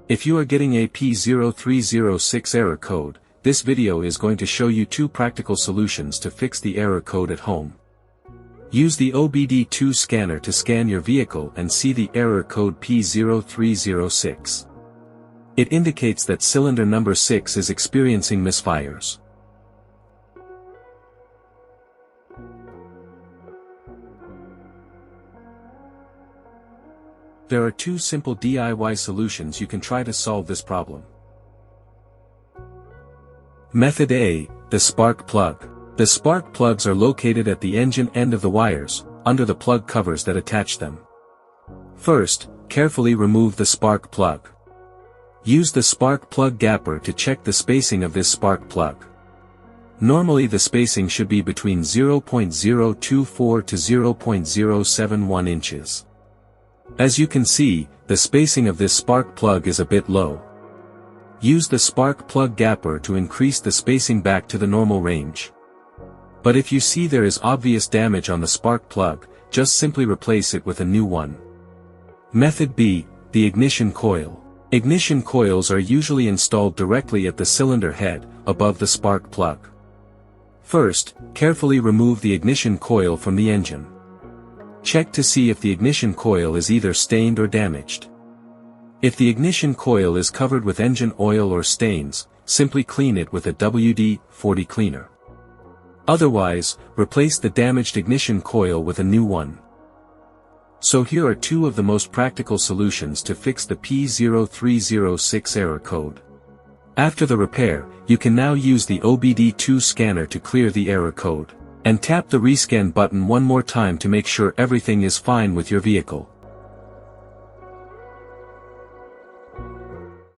If you are getting a P0306 error code, this video is going to show you 2 practical solutions to fix the error code at home. Use the OBD2 scanner to scan your vehicle and see the error code P0306. It indicates that cylinder number 6 is experiencing misfires. There are 2 simple DIY solutions you can try to solve this problem. Method A, the spark plug. The spark plugs are located at the engine end of the wires, under the plug covers that attach them. First, carefully remove the spark plug. Use the spark plug gapper to check the spacing of this spark plug. Normally the spacing should be between 0.024 to 0.071 inches. As you can see, the spacing of this spark plug is a bit low. Use the spark plug gapper to increase the spacing back to the normal range. But if you see there is obvious damage on the spark plug, just simply replace it with a new one. Method B, the ignition coil. Ignition coils are usually installed directly at the cylinder head, above the spark plug. First, carefully remove the ignition coil from the engine. Check to see if the ignition coil is either stained or damaged. If the ignition coil is covered with engine oil or stains, simply clean it with a WD-40 cleaner. Otherwise, replace the damaged ignition coil with a new one. So here are 2 of the most practical solutions to fix the P0306 error code. After the repair, you can now use the OBD2 scanner to clear the error code, and tap the rescan button one more time to make sure everything is fine with your vehicle.